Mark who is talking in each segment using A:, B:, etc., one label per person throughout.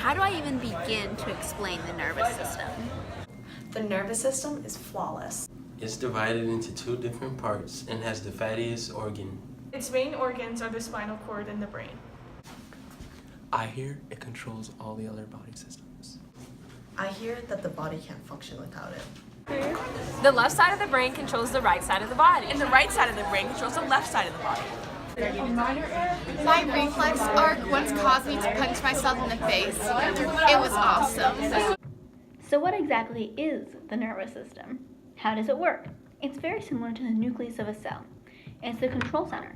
A: How do I even begin to explain the nervous system?
B: The nervous system is flawless.
C: It's divided into two different parts and has the fattiest organ.
D: Its main organs are the spinal cord and the brain.
E: I hear it controls all the other body systems.
B: I hear that the body can't function without it.
F: The left side of the brain controls the right side of the body.
G: And the right side of the brain controls the left side of the body.
H: My reflex arc once caused me to punch myself in the face. It was awesome.
I: So what exactly is the nervous system? How does it work? It's very similar to the nucleus of a cell. It's the control center.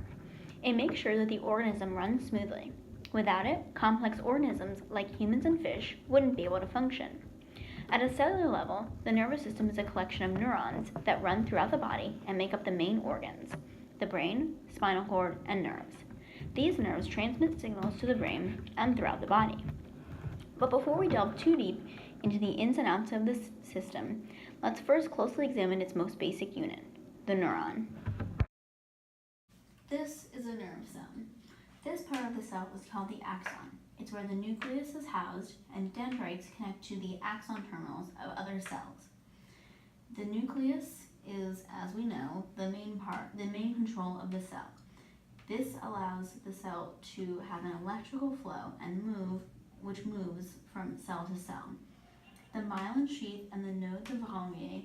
I: It makes sure that the organism runs smoothly. Without it, complex organisms like humans and fish wouldn't be able to function. At a cellular level, the nervous system is a collection of neurons that run throughout the body and make up the main organs: the brain, spinal cord, and nerves. These nerves transmit signals to the brain and throughout the body. But before we delve too deep into the ins and outs of this system, let's first closely examine its most basic unit, the neuron. This is a nerve cell. This part of the cell is called the axon. It's where the nucleus is housed and dendrites connect to the axon terminals of other cells. The nucleus is, as we know, the main control of the cell. This allows the cell to have an electrical flow and which moves from cell to cell. The myelin sheath and the nodes of Ranvier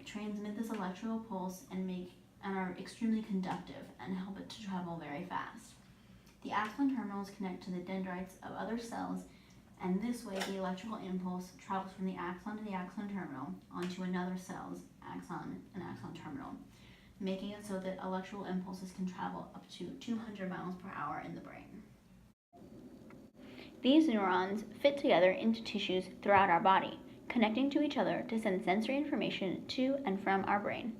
I: transmit this electrical pulse and are extremely conductive and help it to travel very fast. The axon terminals connect to the dendrites of other cells, and this way the electrical impulse travels from the axon to the axon terminal onto another cell's axon and axon terminal, making it so that electrical impulses can travel up to 200 miles per hour in the brain. These neurons fit together into tissues throughout our body, connecting to each other to send sensory information to and from our brain.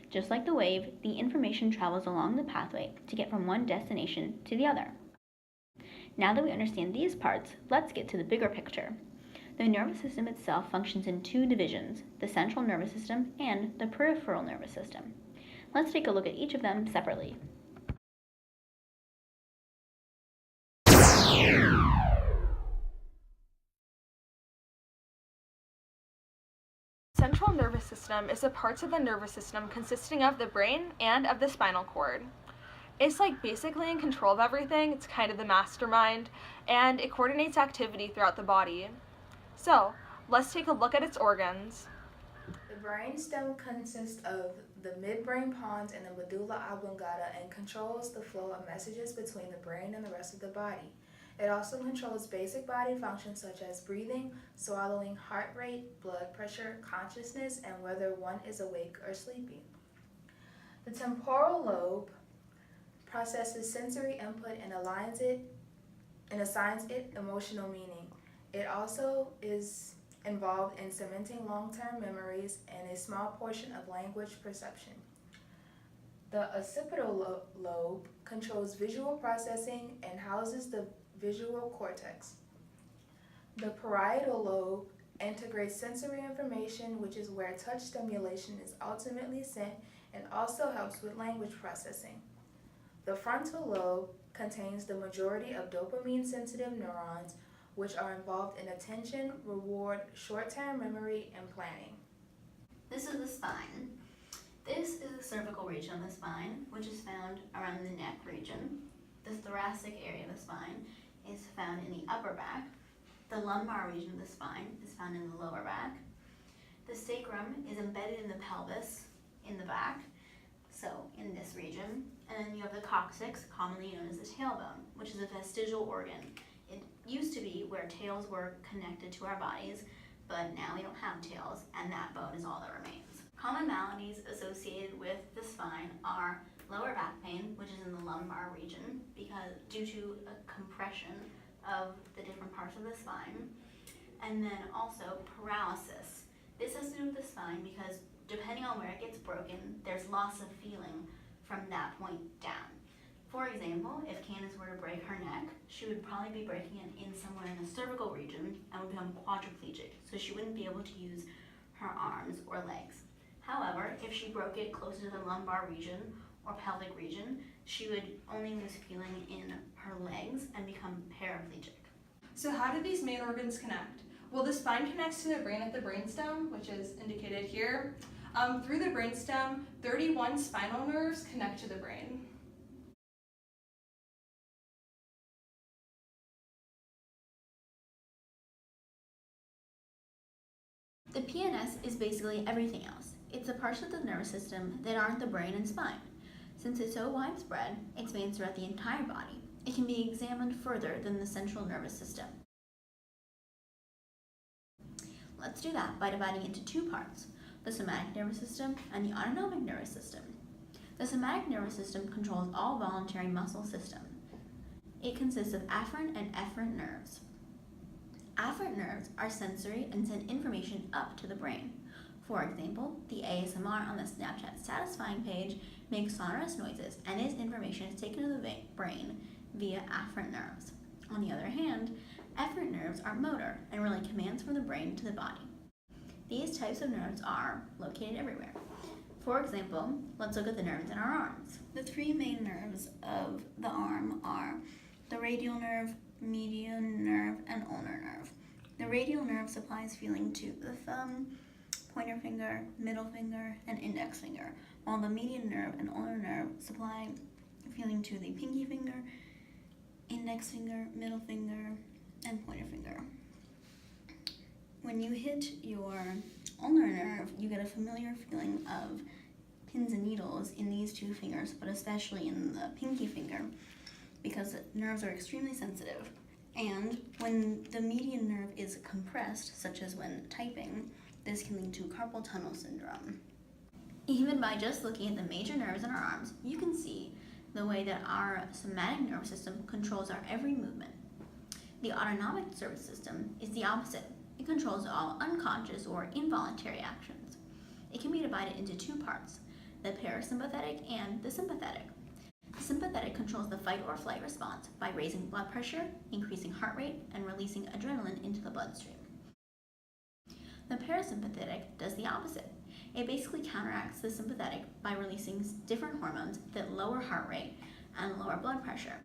I: Just like the wave, the information travels along the pathway to get from one destination to the other. Now that we understand these parts, let's get to the bigger picture. The nervous system itself functions in two divisions, the central nervous system and the peripheral nervous system. Let's take a look at each of them separately.
D: Central nervous system is the parts of the nervous system consisting of the brain and of the spinal cord. It's like basically in control of everything. It's kind of the mastermind, and it coordinates activity throughout the body. So, let's take a look at its organs.
J: The brainstem consists of the midbrain pons and the medulla oblongata and controls the flow of messages between the brain and the rest of the body. It also controls basic body functions such as breathing, swallowing, heart rate, blood pressure, consciousness, and whether one is awake or sleeping. The temporal lobe processes sensory input and assigns it emotional meaning. It also is involved in cementing long-term memories and a small portion of language perception. The occipital lobe controls visual processing and houses the visual cortex. The parietal lobe integrates sensory information, which is where touch stimulation is ultimately sent and also helps with language processing. The frontal lobe contains the majority of dopamine-sensitive neurons, which are involved in attention, reward, short-term memory, and planning.
I: This is the spine. This is the cervical region of the spine, which is found around the neck region. The thoracic area of the spine is found in the upper back. The lumbar region of the spine is found in the lower back. The sacrum is embedded in the pelvis in the back, so in this region. And then you have the coccyx, commonly known as the tailbone, which is a vestigial organ. It used to be where tails were connected to our bodies, but now we don't have tails, and that bone is all that remains. Common maladies associated with the spine are lower back pain, which is in the lumbar region, due to a compression of the different parts of the spine, and then also paralysis. This has to do with the spine because depending on where it gets broken, there's loss of feeling from that point down. For example, if Candace were to break her neck, she would probably be breaking it in somewhere in the cervical region and would become quadriplegic, so she wouldn't be able to use her arms or legs. However, if she broke it closer to the lumbar region or pelvic region, she would only lose feeling in her legs and become paraplegic.
D: So how do these main organs connect? Well, the spine connects to the brain at the brainstem, which is indicated here. Through the brainstem, 31 spinal nerves connect to the brain.
I: The PNS is basically everything else. It's the parts of the nervous system that aren't the brain and spine. Since it's so widespread, it spans throughout the entire body. It can be examined further than the central nervous system. Let's do that by dividing into two parts, the somatic nervous system and the autonomic nervous system. The somatic nervous system controls all voluntary muscle system. It consists of afferent and efferent nerves. Afferent nerves are sensory and send information up to the brain. For example, the ASMR on the Snapchat satisfying page makes sonorous noises, and this information is taken to the brain via afferent nerves. On the other hand, efferent nerves are motor and relay commands from the brain to the body. These types of nerves are located everywhere. For example, let's look at the nerves in our arms. The three main nerves of the arm are the radial nerve, median nerve, and ulnar nerve. The radial nerve supplies feeling to the thumb, pointer finger, middle finger, and index finger, while the median nerve and ulnar nerve supply feeling to the pinky finger, index finger, middle finger, and pointer finger. When you hit your ulnar nerve, you get a familiar feeling of pins and needles in these two fingers, but especially in the pinky finger, because nerves are extremely sensitive. And when the median nerve is compressed, such as when typing, this can lead to carpal tunnel syndrome. Even by just looking at the major nerves in our arms, you can see the way that our somatic nervous system controls our every movement. The autonomic nervous system is the opposite. It controls all unconscious or involuntary actions. It can be divided into two parts, the parasympathetic and the sympathetic. The sympathetic controls the fight or flight response by raising blood pressure, increasing heart rate, and releasing adrenaline into the bloodstream. The parasympathetic does the opposite. It basically counteracts the sympathetic by releasing different hormones that lower heart rate and lower blood pressure.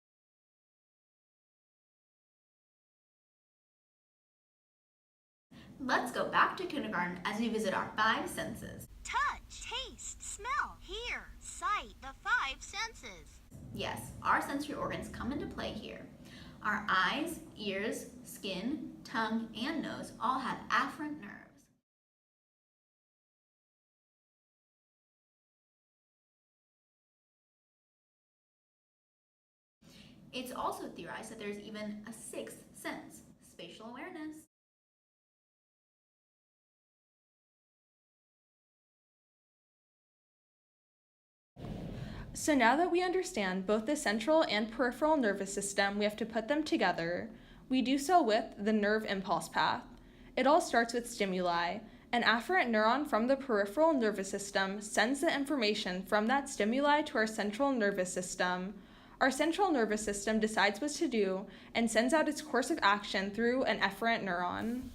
I: Let's go back to kindergarten as we visit our five senses.
K: Touch, taste, smell, hear, sight, the five senses.
I: Yes, our sensory organs come into play here. Our eyes, ears, skin, tongue, and nose all have afferent nerves. It's also theorized that there's even a sixth sense, spatial awareness.
D: So now that we understand both the central and peripheral nervous system, we have to put them together. We do so with the nerve impulse path. It all starts with stimuli. An afferent neuron from the peripheral nervous system sends the information from that stimuli to our central nervous system. Our central nervous system decides what to do and sends out its course of action through an efferent neuron.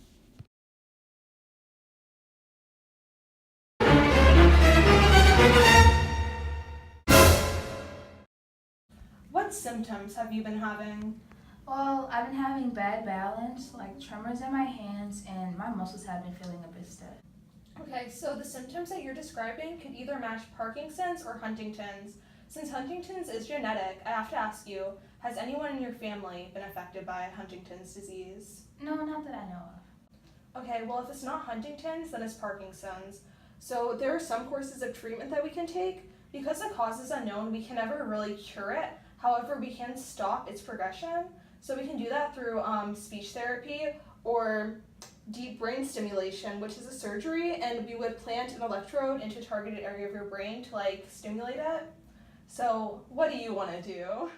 D: What symptoms have you been having?
J: Well, I've been having bad balance, like tremors in my hands, and my muscles have been feeling a bit stiff.
D: Okay, so the symptoms that you're describing could either match Parkinson's or Huntington's. Since Huntington's is genetic, I have to ask you, has anyone in your family been affected by Huntington's disease?
J: No, not that I know of.
D: Okay, well, if it's not Huntington's, then it's Parkinson's. So there are some courses of treatment that we can take. Because the cause is unknown, we can never really cure it. However, we can stop its progression. So we can do that through speech therapy or deep brain stimulation, which is a surgery, and we would plant an electrode into a targeted area of your brain to stimulate it. So what do you want to do?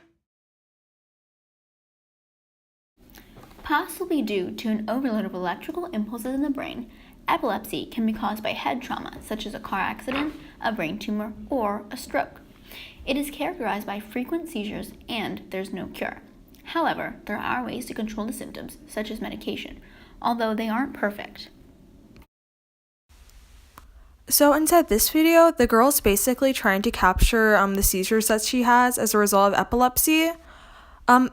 I: Possibly due to an overload of electrical impulses in the brain, epilepsy can be caused by head trauma, such as a car accident, a brain tumor, or a stroke. It is characterized by frequent seizures, and there's no cure. However, there are ways to control the symptoms, such as medication, although they aren't perfect.
D: So inside this video, the girl's basically trying to capture the seizures that she has as a result of epilepsy.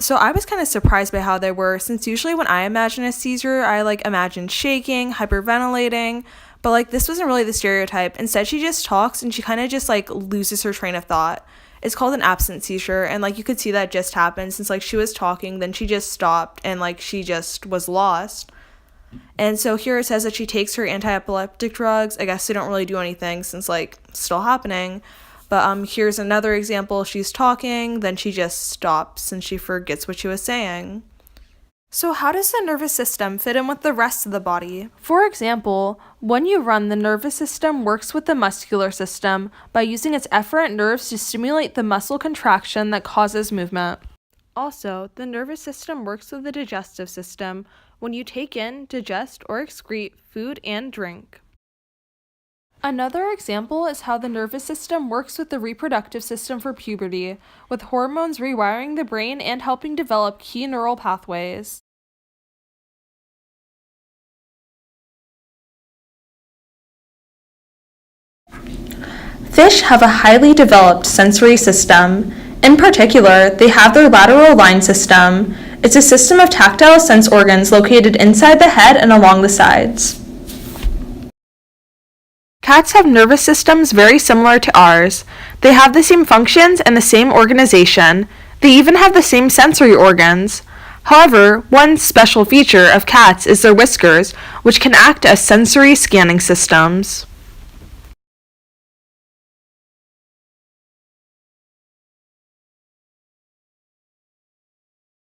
D: So I was kind of surprised by how they were, since usually when I imagine a seizure, I imagine shaking, hyperventilating, but this wasn't really the stereotype. Instead, she just talks and she kind of just loses her train of thought. It's called an absent seizure, and you could see that just happened, since she was talking, then she just stopped and she just was lost. And so here it says that she takes her anti-epileptic drugs. I guess they don't really do anything since still happening. But here's another example. She's talking, then she just stops and she forgets what she was saying. So how does the nervous system fit in with the rest of the body? For example, when you run, the nervous system works with the muscular system by using its efferent nerves to stimulate the muscle contraction that causes movement. Also, the nervous system works with the digestive system when you take in, digest, or excrete food and drink. Another example is how the nervous system works with the reproductive system for puberty, with hormones rewiring the brain and helping develop key neural pathways. Fish have a highly developed sensory system. In particular, they have their lateral line system. It's a system of tactile sense organs located inside the head and along the sides. Cats have nervous systems very similar to ours. They have the same functions and the same organization. They even have the same sensory organs. However, one special feature of cats is their whiskers, which can act as sensory scanning systems.